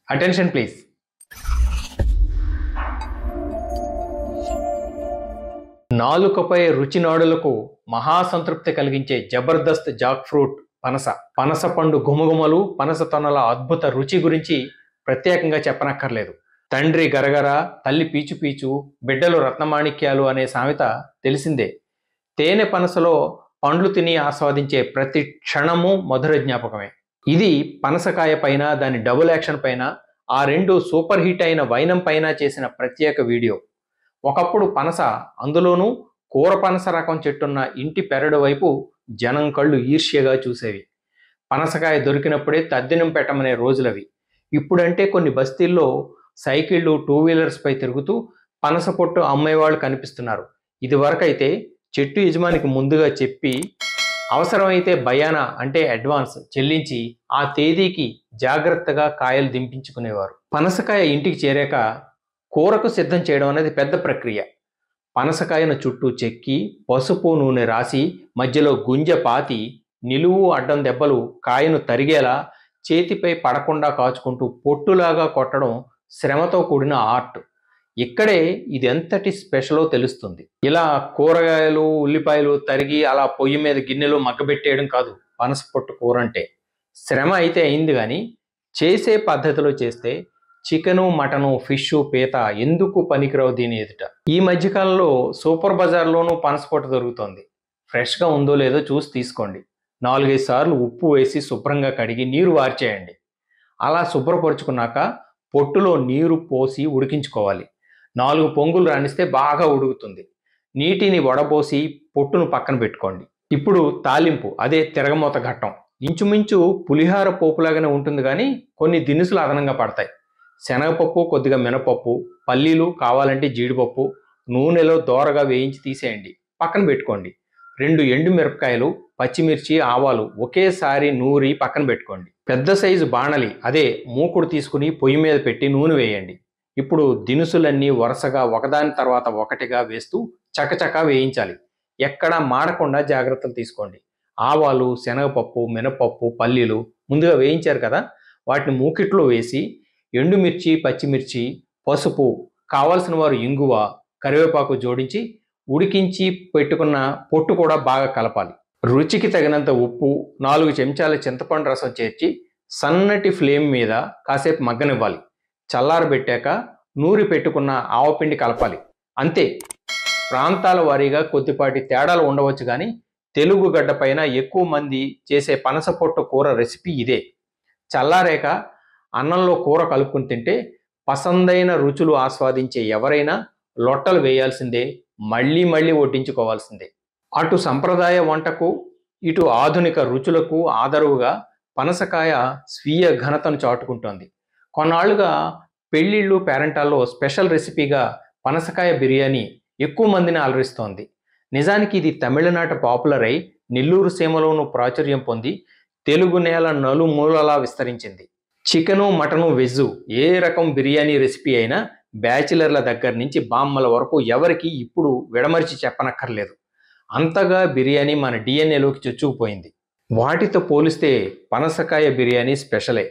Attention please. నాలుకపై రుచి నాడులకు మహాసంతృప్తి కలిగించే Jabardasth Jack fruit పనస పండు గుమగుమలు, పనస తొనల అద్భుత రుచి గురించి ప్రత్యేకంగా చెప్పనక్కర్లేదు. తండ్రి గరగర, తల్లి పీచు పీచు, బిడ్డలు రత్నమాణిక్యాలు అనే సామెత తెలిసిందే. తేనె పనసలో పండ్లు తిని ఆస్వాదించే ప్రతి క్షణము మధుర జ్ఞాపకమే. ఇది పనసకాయ పైన, దాని డబుల్ యాక్షన్ పైన, ఆ రెండు సూపర్ హిట్ అయిన వైనం పైన చేసిన ప్రత్యేక వీడియో. ఒకప్పుడు పనస, అందులోనూ కూర పనస రకం చెట్టున్న ఇంటి పెరడు వైపు జనం కళ్ళు ఈర్ష్యగా చూసేవి. పనసకాయ దొరికినప్పుడే తద్దినం పెట్టమనే రోజులవి. ఇప్పుడంటే కొన్ని బస్తీల్లో సైకిళ్ళు, టూ వీలర్స్ పై తిరుగుతూ పనస పొట్టు అమ్మేవాళ్ళు కనిపిస్తున్నారు. ఇదివరకైతే చెట్టు యజమానికి ముందుగా చెప్పి, అవసరమైతే బయానా అంటే అడ్వాన్స్ చెల్లించి ఆ తేదీకి జాగ్రత్తగా కాయలు దింపించుకునేవారు. పనసకాయ ఇంటికి చేరాక కూరకు సిద్ధం చేయడం అనేది పెద్ద ప్రక్రియ. పనసకాయను చుట్టూ చెక్కి, పసుపు నూనె రాసి, మధ్యలో గుంజ పాతి, నిలువు అడ్డం దెబ్బలు కాయను తరిగేలా చేతిపై పడకుండా కాచుకుంటూ పొట్టులాగా కొట్టడం శ్రమతో కూడిన ఆర్ట్. ఇక్కడే ఇది ఎంతటి స్పెషలో తెలుస్తుంది. ఇలా కూరగాయలు, ఉల్లిపాయలు తరిగి అలా పొయ్యి మీద గిన్నెలో మగ్గబెట్టేయడం కాదు పనస పొట్టు కూర అంటే. శ్రమ అయితే అయింది, కానీ చేసే పద్ధతిలో చేస్తే చికెను, మటను, ఫిష్, పీత ఎందుకు పనికిరావు దీని ఎదుట. ఈ మధ్యకాలంలో సూపర్ బజార్లోనూ పనస పొట్టు దొరుకుతోంది. ఫ్రెష్గా ఉందో లేదో చూసి తీసుకోండి. 4-5 సార్లు ఉప్పు వేసి శుభ్రంగా కడిగి నీరు వార్చేయండి. అలా శుభ్రపరుచుకున్నాక పొట్టులో నీరు పోసి ఉడికించుకోవాలి. 4 పొంగులు రాణిస్తే బాగా ఉడుకుతుంది. నీటిని వడబోసి పొట్టును పక్కన పెట్టుకోండి. ఇప్పుడు తాలింపు, అదే తిరగమూత ఘట్టం. ఇంచుమించు పులిహార పోపులాగానే ఉంటుంది, కానీ కొన్ని దినుసులు అదనంగా పడతాయి. శనగపప్పు, కొద్దిగా మినపప్పు, పల్లీలు, కావాలంటే జీడిపప్పు నూనెలో దోరగా వేయించి తీసేయండి, పక్కన పెట్టుకోండి. 2 ఎండు మిరపకాయలు, పచ్చిమిర్చి, ఆవాలు ఒకేసారి నూరి పక్కన పెట్టుకోండి. పెద్ద సైజు బాణలి, అదే మూకుడు తీసుకుని పొయ్యి మీద పెట్టి నూనె వేయండి. ఇప్పుడు దినుసులన్నీ వరుసగా ఒకదాని తర్వాత ఒకటిగా వేస్తూ చకచకా వేయించాలి. ఎక్కడా మాడకుండా జాగ్రత్తలు తీసుకోండి. ఆవాలు, శనగపప్పు, మినపప్పు, పల్లీలు ముందుగా వేయించారు కదా, వాటిని మూకిట్లో వేసి ఎండుమిర్చి, పచ్చిమిర్చి, పసుపు, కావాల్సిన వారు ఇంగువ, కరివేపాకు జోడించి ఉడికించి పెట్టుకున్న పొట్టు కూడా బాగా కలపాలి. రుచికి తగినంత ఉప్పు, 4 చెంచాల చింతపండు రసం చేర్చి సన్నటి ఫ్లేమ్ మీద కాసేపు మగ్గనివ్వాలి. చల్లారబెట్టాక నూరి పెట్టుకున్న ఆవపిండి కలపాలి. అంతే. ప్రాంతాల వారీగా కొద్దిపాటి తేడాలు ఉండవచ్చు, కానీ తెలుగు గడ్డ పైన ఎక్కువ మంది చేసే పనస పొట్టు కూర రెసిపీ ఇదే. చల్లారాక అన్నంలో కూర కలుపుకుని తింటే పసందైన రుచులు ఆస్వాదించే ఎవరైనా లొట్టలు వేయాల్సిందే, మళ్ళీ మళ్ళీ వడ్డించుకోవాల్సిందే. అటు సంప్రదాయ వంటకు, ఇటు ఆధునిక రుచులకు ఆదరువుగా పనసకాయ స్వీయ ఘనతను చాటుకుంటోంది. కొన్నాళ్లుగా పెళ్లిళ్ళు, పేరెంటాల్లో స్పెషల్ రెసిపీగా పనసకాయ బిర్యానీ ఎక్కువ మందిని అలరిస్తోంది. నిజానికి ఇది తమిళనాట పాపులర్ అయి నెల్లూరు సీమలోనూ ప్రాచుర్యం పొంది తెలుగు నేల నలుమూలలా విస్తరించింది. చికెను, మటను, వెజ్జు ఏ రకం బిర్యానీ రెసిపీ అయినా బ్యాచిలర్ల దగ్గర నుంచి బామ్మల వరకు ఎవరికి ఇప్పుడు విడమరిచి చెప్పనక్కర్లేదు. అంతగా బిర్యానీ మన డిఎన్ఏలోకి చొచ్చుకుపోయింది. వాటితో పోలిస్తే పనసకాయ బిర్యానీ స్పెషలే.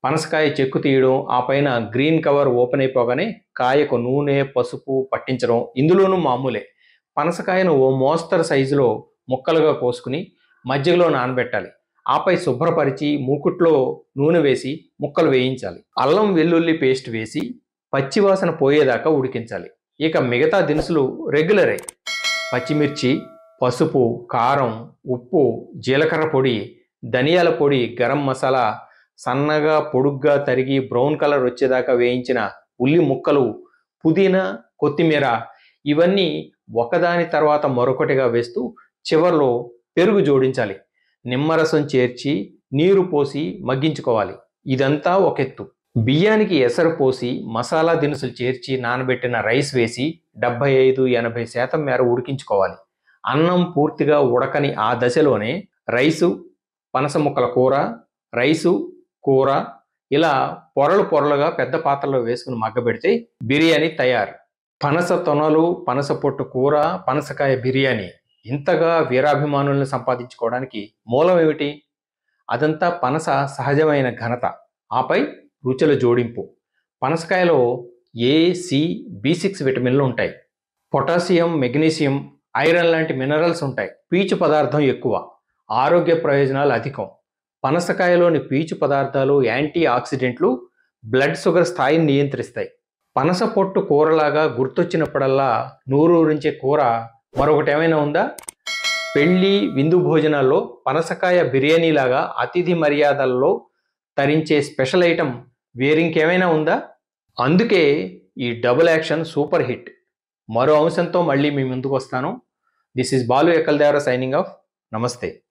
పనసకాయ చెక్కు తీయడం, ఆ పైన గ్రీన్ కవర్ ఓపెన్ అయిపోగానే కాయకు నూనె, పసుపు పట్టించడం ఇందులోనూ మామూలే. పనసకాయను ఓ మోస్తరు సైజులో ముక్కలుగా కోసుకుని మజ్జిగలో నానబెట్టాలి. ఆపై శుభ్రపరిచి మూకుట్లో నూనె వేసి ముక్కలు వేయించాలి. అల్లం వెల్లుల్లి పేస్ట్ వేసి పచ్చివాసన పోయేదాకా ఉడికించాలి. ఇక మిగతా దినుసులు రెగ్యులరే. పచ్చిమిర్చి, పసుపు, కారం, ఉప్పు, జీలకర్ర పొడి, ధనియాల పొడి, గరం మసాలా, సన్నగా పొడుగ్గా తరిగి బ్రౌన్ కలర్ వచ్చేదాకా వేయించిన ఉల్లి ముక్కలు, పుదీనా, కొత్తిమీర ఇవన్నీ ఒకదాని తర్వాత మరొకటిగా వేస్తూ చివర్లో పెరుగు జోడించాలి. నిమ్మరసం చేర్చి నీరు పోసి మగ్గించుకోవాలి. ఇదంతా ఒక ఎత్తు. బియ్యానికి ఎసరు పోసి మసాలా దినుసులు చేర్చి నానబెట్టిన రైస్ వేసి 75-80% మేర ఉడికించుకోవాలి. అన్నం పూర్తిగా ఉడకని ఆ దశలోనే రైసు, పనస ముక్కల కూర, రైసు, కూర ఇలా పొరలు పొరలుగా పెద్ద పాత్రలో వేసుకుని మగ్గబెడితే బిర్యానీ తయారు. పనస తొనలు, పనస పొట్టు కూర, పనసకాయ బిర్యానీ ఇంతగా వీరాభిమానులను సంపాదించుకోవడానికి మూలం ఏమిటి? అదంతా పనస సహజమైన ఘనత. ఆపై రుచుల జోడింపు. పనసకాయలో ఏ, సి, బి6 విటమిన్లు ఉంటాయి. పొటాషియం, మెగ్నీషియం, ఐరన్ లాంటి మినరల్స్ ఉంటాయి. పీచు పదార్థం ఎక్కువ. ఆరోగ్య ప్రయోజనాలు అధికం. పనసకాయలోని పీచు పదార్థాలు యాంటీ ఆక్సిడెంట్లు బ్లడ్ షుగర్ స్థాయిని నియంత్రిస్తాయి. పనస పొట్టు కూరలాగా గుర్తొచ్చినప్పుడల్లా నూరూరించే కూర మరొకటి ఏమైనా ఉందా? పెళ్లి, విందు భోజనాల్లో పనసకాయ బిర్యానీలాగా అతిథి మర్యాదల్లో తరించే స్పెషల్ ఐటెం వేరింకేమైనా ఉందా? అందుకే ఈ డబుల్ యాక్షన్ సూపర్ హిట్. మరో అంశంతో మళ్ళీ మీ ముందుకు వస్తాను. This is Balu Ekkaldevara signing off. నమస్తే.